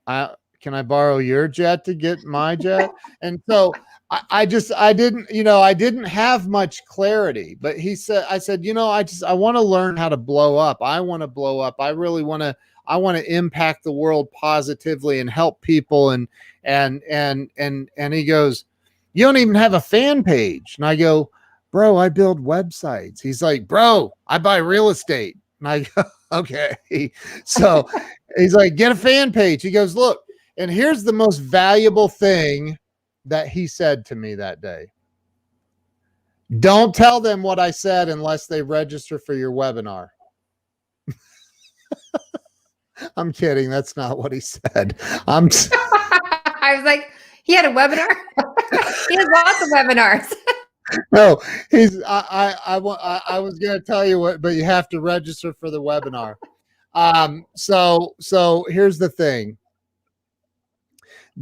can I borrow your jet to get my jet? And so I didn't have much clarity, but I said, I want to learn how to blow up. I want to blow up. I really want to impact the world positively and help people. And he goes, you don't even have a fan page. And I go, bro, I build websites. He's like, bro, I buy real estate. And I go, okay. So he's like, get a fan page. He goes, look, and here's the most valuable thing that he said to me that day. Don't tell them what I said unless they register for your webinar. I'm kidding. That's not what he said. I was like, he had a webinar. He has lots of webinars. No, I was going to tell you what, but you have to register for the webinar. So here's the thing.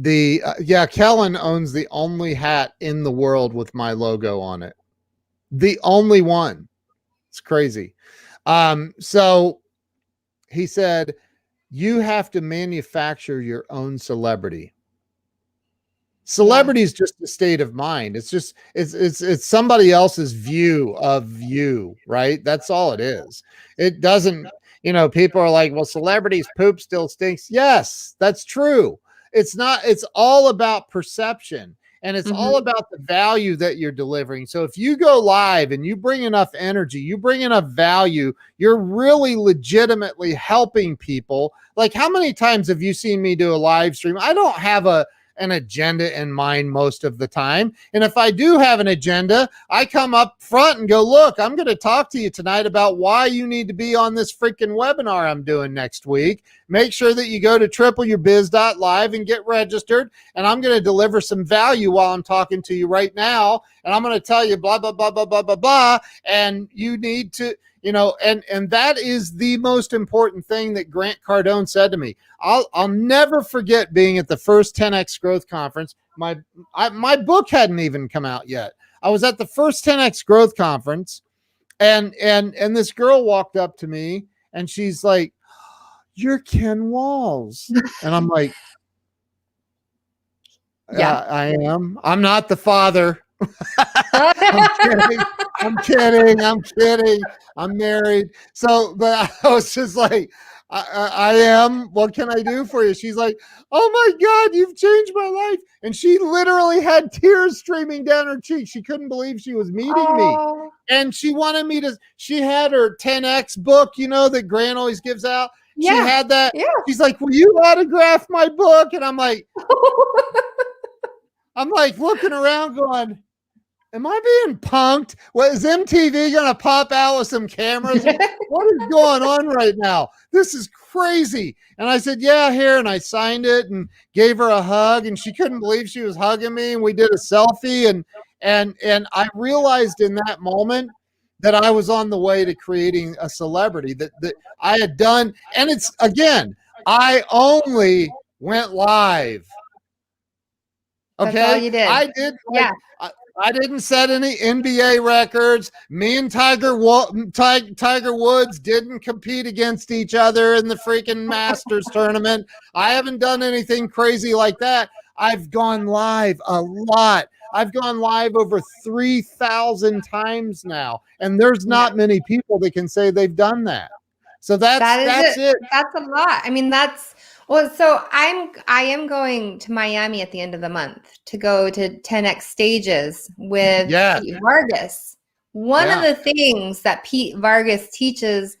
Kellen owns the only hat in the world with my logo on it. The only one. It's crazy. So he said, you have to manufacture your own celebrity. Celebrity is just a state of mind. It's just, it's somebody else's view of you, right? That's all it is. It doesn't, people are like, well, celebrities poop still stinks. Yes, that's true. It's not, it's all about perception, and it's all about the value that you're delivering. So if you go live and you bring enough energy, you bring enough value, you're really legitimately helping people. Like, how many times have you seen me do a live stream? I don't have an agenda in mind most of the time. And if I do have an agenda, I come up front and go, look, I'm going to talk to you tonight about why you need to be on this freaking webinar I'm doing next week. Make sure that you go to tripleyourbiz.live and get registered. And I'm going to deliver some value while I'm talking to you right now. And I'm going to tell you blah, blah, blah, blah, blah, blah, blah. And you need to, and that is the most important thing that Grant Cardone said to me. I'll never forget being at the first 10X Growth Conference. My book hadn't even come out yet. I was at the first 10X Growth Conference, and this girl walked up to me and she's like, "You're Ken Walls," and I'm like, "Yeah, I am. I'm not the father." I'm kidding. I'm married. So, but I was just like, I am. What can I do for you? She's like, oh my God, you've changed my life. And she literally had tears streaming down her cheeks. She couldn't believe she was meeting me. And she wanted me to, she had her 10X book, that Grant always gives out. She had that. Yeah. She's like, will you autograph my book? And I'm like looking around going, am I being punked? What, is MTV going to pop out with some cameras? What is going on right now? This is crazy. And I said, yeah, here. And I signed it and gave her a hug, and she couldn't believe she was hugging me. And we did a selfie. And I realized in that moment that I was on the way to creating a celebrity that I had done. And it's, again, I only went live. Okay. That's all you did. I did. Yeah. I didn't set any NBA records. Me and Tiger Woods didn't compete against each other in the freaking Masters tournament. I haven't done anything crazy like that. I've gone live a lot. I've gone live over 3,000 times now, and there's not many people that can say they've done that. So that's it. That's a lot. I mean, so I am going to Miami at the end of the month to go to 10X stages with Pete Vargas. One of the things that Pete Vargas teaches,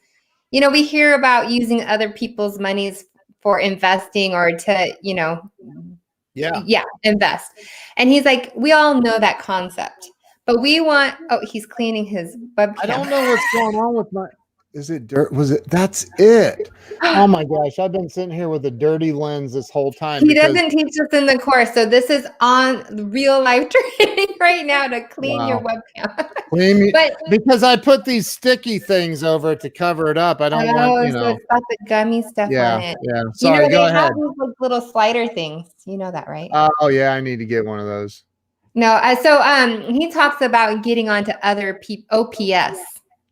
we hear about using other people's monies for investing or to, invest. And he's like, we all know that concept, but we want, he's cleaning his webcam. I don't know what's going on with my, is it dirt? Was it? That's it. Oh my gosh. I've been sitting here with a dirty lens this whole time. He doesn't teach us in the course. So this is on real life training right now to clean your webcam. Because I put these sticky things over it to cover it up. I don't want, so it's got the gummy stuff on it. Yeah. Sorry, go ahead. Have these little slider things. You know that, right? Oh yeah. I need to get one of those. No. He talks about getting onto other OPS.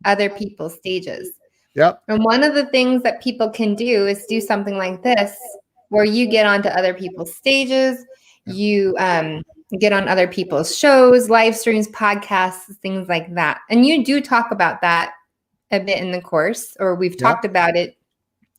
Other people's stages. Yep. And one of the things that people can do is do something like this, where you get onto other people's stages, you get on other people's shows, live streams, podcasts, things like that. And you do talk about that a bit in the course, or we've talked about it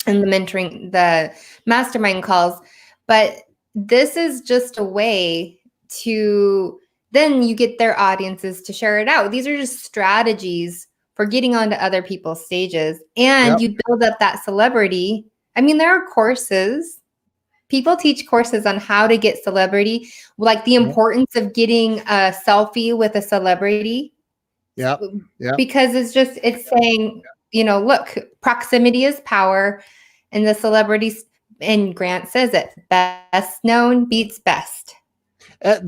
in the mastermind calls. But this is just a way to, then you get their audiences to share it out. These are just strategies for getting onto other people's stages, and you build up that celebrity. I mean, there are courses. People teach courses on how to get celebrity, like the importance of getting a selfie with a celebrity. Yeah. Because it's saying, look, proximity is power, and the celebrities, and Grant says it, best known beats best. And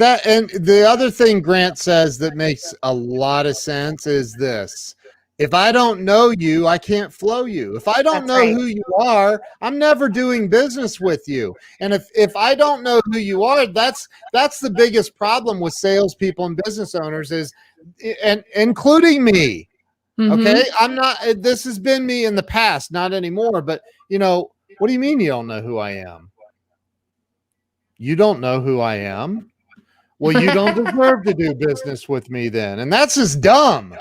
the other thing Grant says that makes a lot of sense is this. If I don't know you, I can't flow you. If I don't know who you are, I'm never doing business with you. And if I don't know who you are, that's the biggest problem with salespeople and business owners and including me. Okay. I'm not, this has been me in the past, not anymore, but what do you mean you don't know who I am? You don't know who I am? Well, you don't deserve to do business with me then. And that's just dumb.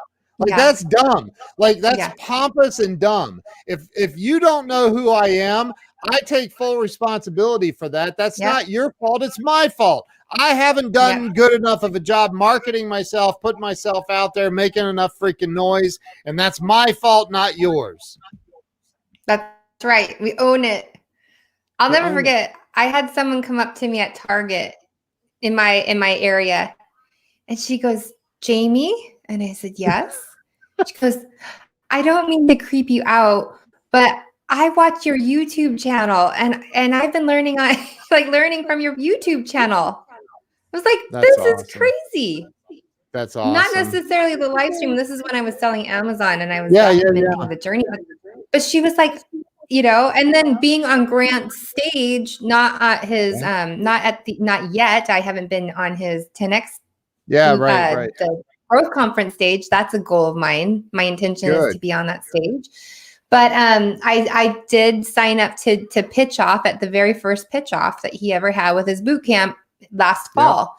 That's dumb. That's pompous and dumb. If you don't know who I am, I take full responsibility for that. That's not your fault. It's my fault. I haven't done good enough of a job marketing myself, putting myself out there, making enough freaking noise. And that's my fault, not yours. That's right. We own it. I'll never forget. I had someone come up to me at Target in my area, and she goes, Jamie? And I said, yes. She goes, I don't mean to creep you out, but I watch your YouTube channel, and I've been learning from your YouTube channel. I was like, this is crazy. That's awesome. Not necessarily the live stream. This is when I was selling Amazon and I was documenting the journey. But she was like, and then being on Grant's stage, not at his, not yet. I haven't been on his 10X. Right. The growth conference stage. That's a goal of mine. My intention is to be on that stage. But I did sign up to pitch off at the very first pitch off that he ever had with his boot camp last fall.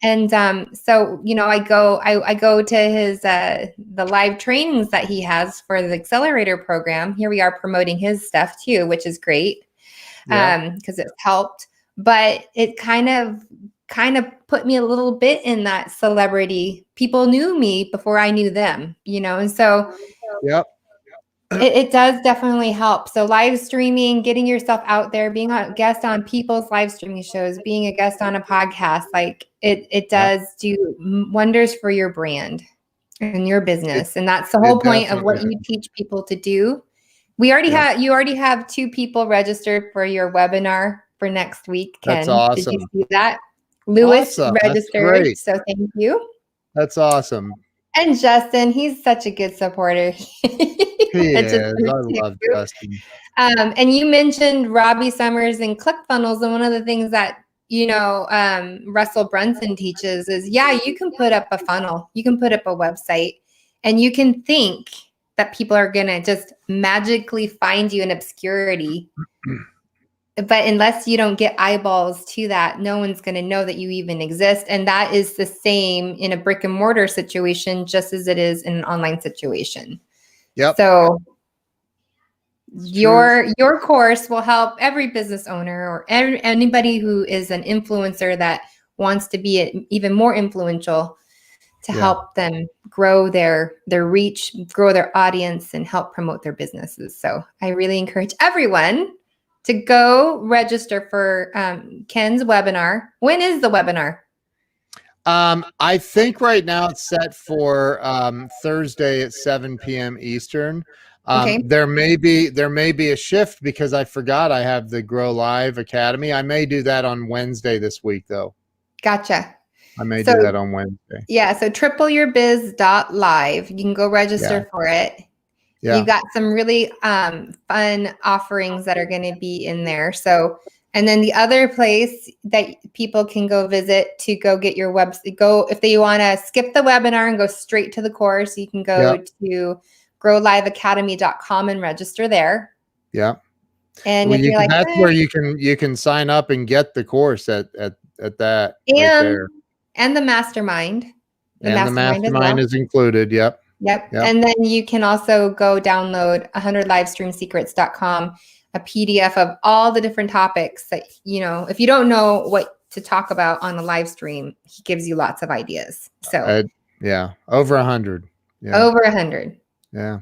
And so, I go to his the live trainings that he has for the accelerator program. Here we are promoting his stuff too, which is great because it's helped. But it kind of put me a little bit in that celebrity. People knew me before I knew them, and so it does definitely help. So live streaming, getting yourself out there, being a guest on people's live streaming shows, being a guest on a podcast, it does do wonders for your brand and your business. And that's the whole point of what you teach people to do. You already have 2 people registered for your webinar for next week. Ken, that's awesome. Did you see that? Lewis registered. So thank you. That's awesome. And Justin, he's such a good supporter. He It's just is. I love Justin. And you mentioned Robbie Summers and ClickFunnels, and one of the things that Russell Brunson teaches is, you can put up a funnel, you can put up a website, and you can think that people are gonna just magically find you in obscurity. But unless you don't get eyeballs to that, no one's going to know that you even exist. And that is the same in a brick and mortar situation, just as it is in an online situation. Yep. So your course will help every business owner or anybody who is an influencer that wants to be even more influential to help them grow their reach, grow their audience, and help promote their businesses. So I really encourage everyone to go register for Ken's webinar. When is the webinar? I think right now it's set for Thursday at 7 p.m. Eastern. Okay. There may be a shift because I forgot I have the GrOw Live Academy. I may do that on Wednesday this week, though. Gotcha. I may do that on Wednesday. Yeah, so tripleyourbiz.live. You can go register for it. Yeah. You've got some really fun offerings that are going to be in there. So, and then the other place that people can go visit to go get your website, if they want to skip the webinar and go straight to the course, you can go to growliveacademy.com and register there. Yeah. And if you're like, that's where you can sign up and get the course at that right there. And the mastermind. The mastermind is included. Yep. Yep. And then you can also go download 100livestreamsecrets.com, a PDF of all the different topics that, if you don't know what to talk about on a live stream, he gives you lots of ideas. So over 100. Yeah. Over 100. Yeah.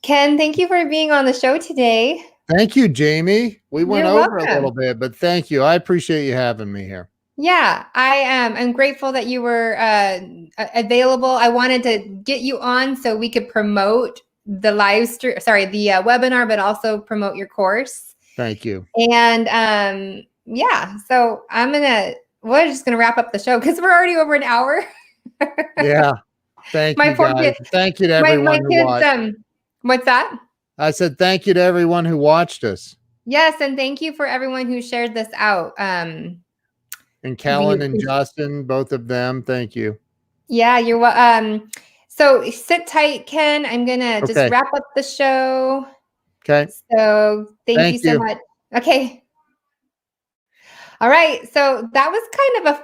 Ken, thank you for being on the show today. Thank you, Jamie. We went over welcome. a little bit, but thank you. I appreciate you having me here. Yeah, I am. I'm grateful that you were available. I wanted to get you on so we could promote the webinar, but also promote your course. Thank you. And so we're just gonna wrap up the show because we're already over an hour. Yeah. Thank you, guys. Thank you to everyone who watched. What's that? I said thank you to everyone who watched us. Yes, and thank you for everyone who shared this out. And Callan and Justin, both of them, thank you. Yeah, you're welcome. So sit tight, Ken. I'm gonna just wrap up the show. Okay. So thank you so much. Okay. All right. So that was kind of a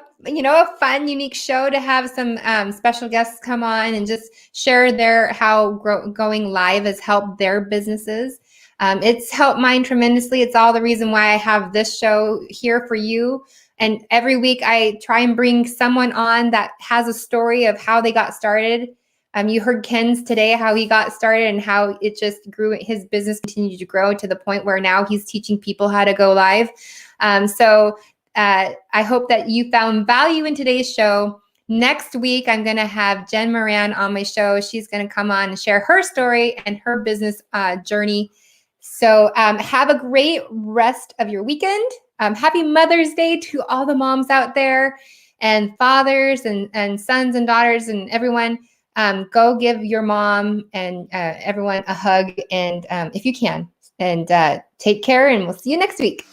fun, unique show to have some special guests come on and just share how going live has helped their businesses. It's helped mine tremendously. It's all the reason why I have this show here for you. And every week I try and bring someone on that has a story of how they got started. You heard Ken's today, how he got started and how it just grew. His business continued to grow to the point where now he's teaching people how to go live. So I hope that you found value in today's show. Next week, I'm going to have Jen Moran on my show. She's going to come on and share her story and her business journey. So have a great rest of your weekend. Happy Mother's Day to all the moms out there and fathers and sons and daughters and everyone. Go give your mom and everyone a hug and if you can. And take care, and we'll see you next week.